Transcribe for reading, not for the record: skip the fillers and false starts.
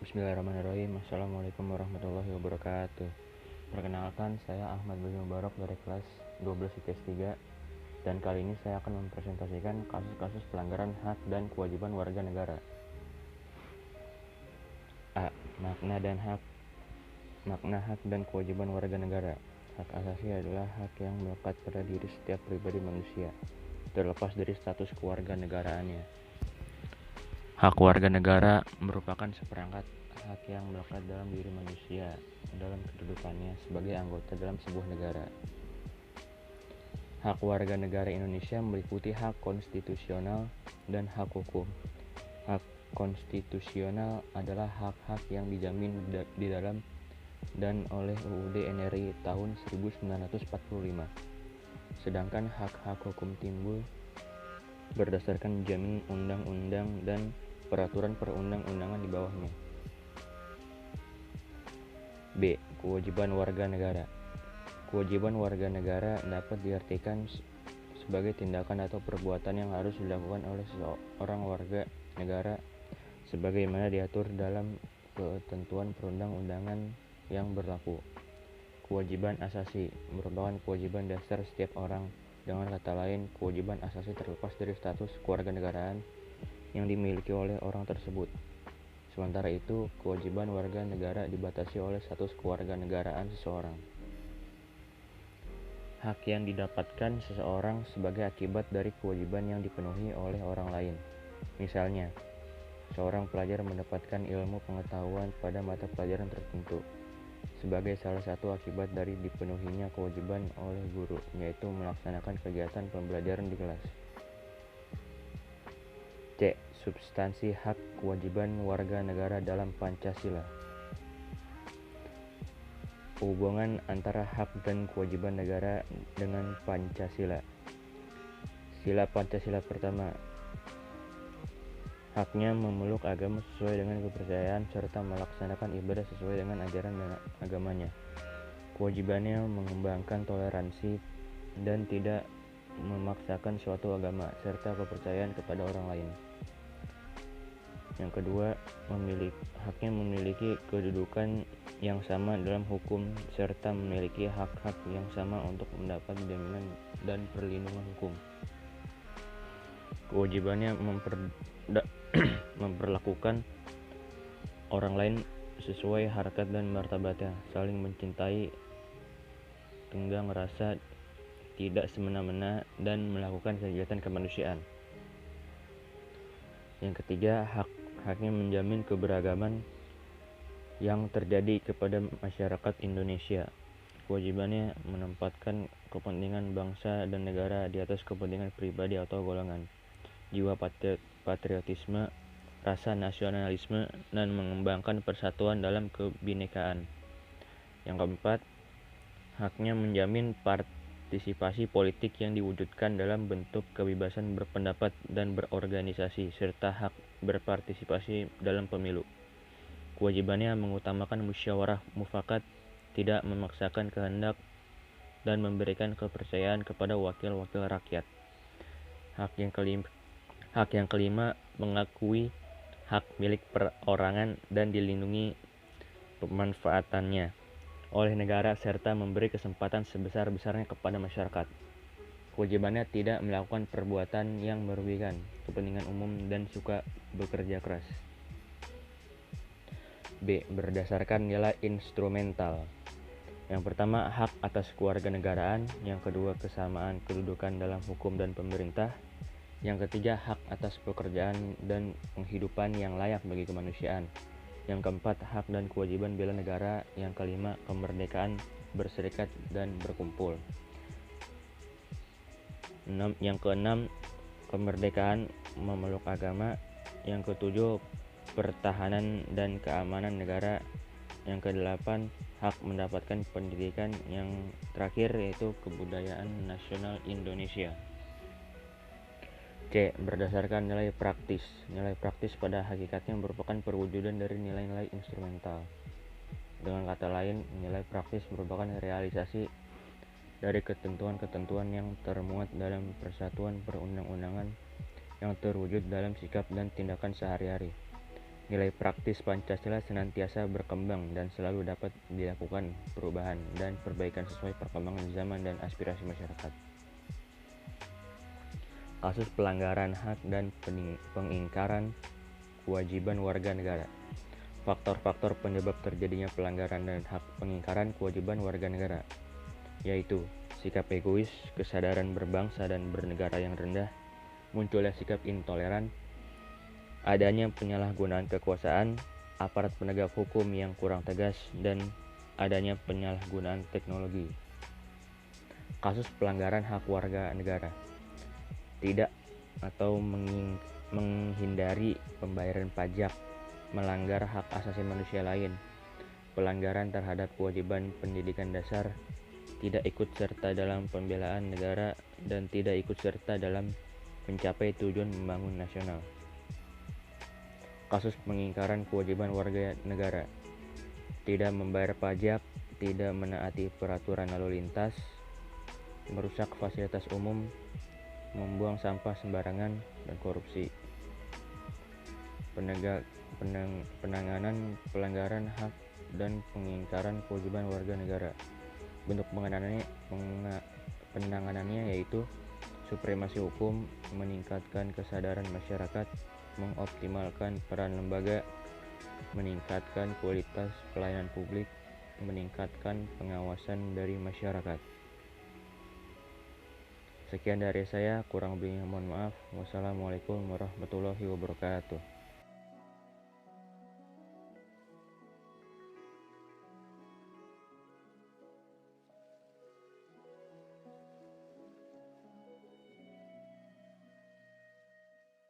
Bismillahirrahmanirrahim. Assalamualaikum warahmatullahi wabarakatuh. Perkenalkan, saya Ahmad bin Mubarak dari kelas 12 IPS 3, dan kali ini saya akan mempresentasikan kasus-kasus pelanggaran hak dan kewajiban warga negara. A. Makna hak dan kewajiban warga negara. Hak asasi adalah hak yang melekat pada diri setiap pribadi manusia, terlepas dari status kewarganegaraannya. Hak warga negara merupakan seperangkat hak yang melekat dalam diri manusia dalam kedudukannya sebagai anggota dalam sebuah negara. Hak warga negara Indonesia meliputi hak konstitusional dan hak hukum. Hak konstitusional adalah hak-hak yang dijamin di dalam dan oleh UUD NRI tahun 1945. Sedangkan hak-hak hukum timbul berdasarkan jaminan undang-undang dan peraturan perundang-undangan di bawahnya. B. Kewajiban warga negara. Kewajiban warga negara dapat diartikan sebagai tindakan atau perbuatan yang harus dilakukan oleh seorang warga negara sebagaimana diatur dalam ketentuan perundang-undangan yang berlaku. Kewajiban asasi merupakan kewajiban dasar setiap orang. Dengan kata lain, kewajiban asasi terlepas dari status kewarganegaraan yang dimiliki oleh orang tersebut. Sementara itu, kewajiban warga negara dibatasi oleh status kewarganegaraan seseorang. Hak yang didapatkan seseorang sebagai akibat dari kewajiban yang dipenuhi oleh orang lain. Misalnya, seorang pelajar mendapatkan ilmu pengetahuan pada mata pelajaran tertentu sebagai salah satu akibat dari dipenuhinya kewajiban oleh guru, yaitu melaksanakan kegiatan pembelajaran di kelas. C. Substansi hak kewajiban warga negara dalam Pancasila. Hubungan antara hak dan kewajiban negara dengan Pancasila. Sila Pancasila pertama. Haknya memeluk agama sesuai dengan kepercayaan serta melaksanakan ibadah sesuai dengan ajaran dan agamanya. Kewajibannya mengembangkan toleransi dan tidak memaksakan suatu agama serta kepercayaan kepada orang lain. Yang kedua, haknya memiliki kedudukan yang sama dalam hukum serta memiliki hak-hak yang sama untuk mendapat jaminan dan perlindungan hukum. Kewajibannya memperlakukan orang lain sesuai harkat dan martabatnya, saling mencintai, tenggang rasa, tidak semena-mena, dan melakukan kegiatan kemanusiaan. Yang ketiga, haknya menjamin keberagaman yang terjadi kepada masyarakat Indonesia. Kewajibannya menempatkan kepentingan bangsa dan negara di atas kepentingan pribadi atau golongan. Jiwa patriotisme, rasa nasionalisme, dan mengembangkan persatuan dalam kebinekaan. Yang keempat, haknya menjamin partisipasi politik yang diwujudkan dalam bentuk kebebasan berpendapat dan berorganisasi, serta hak berpartisipasi dalam pemilu. Kewajibannya mengutamakan musyawarah mufakat, tidak memaksakan kehendak, dan memberikan kepercayaan kepada wakil-wakil rakyat. Hak yang kelima mengakui hak milik perorangan dan dilindungi pemanfaatannya oleh negara serta memberi kesempatan sebesar-besarnya kepada masyarakat. Kewajibannya tidak melakukan perbuatan yang merugikan kepentingan umum dan suka bekerja keras. B. Berdasarkan nilai instrumental. Yang pertama, hak atas kewarganegaraan. Yang kedua, kesamaan kedudukan dalam hukum dan pemerintah. Yang ketiga, hak atas pekerjaan dan penghidupan yang layak bagi kemanusiaan. Yang keempat, hak dan kewajiban bela negara. Yang kelima, kemerdekaan berserikat dan berkumpul. Yang keenam, kemerdekaan memeluk agama. Yang ketujuh, pertahanan dan keamanan negara. Yang kedelapan, hak mendapatkan pendidikan. Yang terakhir yaitu kebudayaan nasional Indonesia. C. Berdasarkan nilai praktis. Nilai praktis pada hakikatnya merupakan perwujudan dari nilai-nilai instrumental. Dengan kata lain, nilai praktis merupakan realisasi dari ketentuan-ketentuan yang termuat dalam persatuan perundang-undangan yang terwujud dalam sikap dan tindakan sehari-hari. Nilai praktis Pancasila senantiasa berkembang dan selalu dapat dilakukan perubahan dan perbaikan sesuai perkembangan zaman dan aspirasi masyarakat. Kasus pelanggaran hak dan pengingkaran kewajiban warga negara. Faktor-faktor penyebab terjadinya pelanggaran dan hak pengingkaran kewajiban warga negara, yaitu sikap egois, kesadaran berbangsa dan bernegara yang rendah, munculnya sikap intoleran, adanya penyalahgunaan kekuasaan, aparat penegak hukum yang kurang tegas, dan adanya penyalahgunaan teknologi. Kasus pelanggaran hak warga negara. Tidak atau menghindari pembayaran pajak, melanggar hak asasi manusia lain, pelanggaran terhadap kewajiban pendidikan dasar, tidak ikut serta dalam pembelaan negara, dan tidak ikut serta dalam mencapai tujuan membangun nasional. Kasus pengingkaran kewajiban warga negara. Tidak membayar pajak, tidak menaati peraturan lalu lintas, merusak fasilitas umum, membuang sampah sembarangan, dan korupsi. Penanganan pelanggaran hak dan pengingkaran kewajiban warga negara. Bentuk penanganannya yaitu supremasi hukum, meningkatkan kesadaran masyarakat, mengoptimalkan peran lembaga, meningkatkan kualitas pelayanan publik, meningkatkan pengawasan dari masyarakat. Sekian dari saya, kurang lebihnya mohon maaf. Wassalamualaikum warahmatullahi wabarakatuh.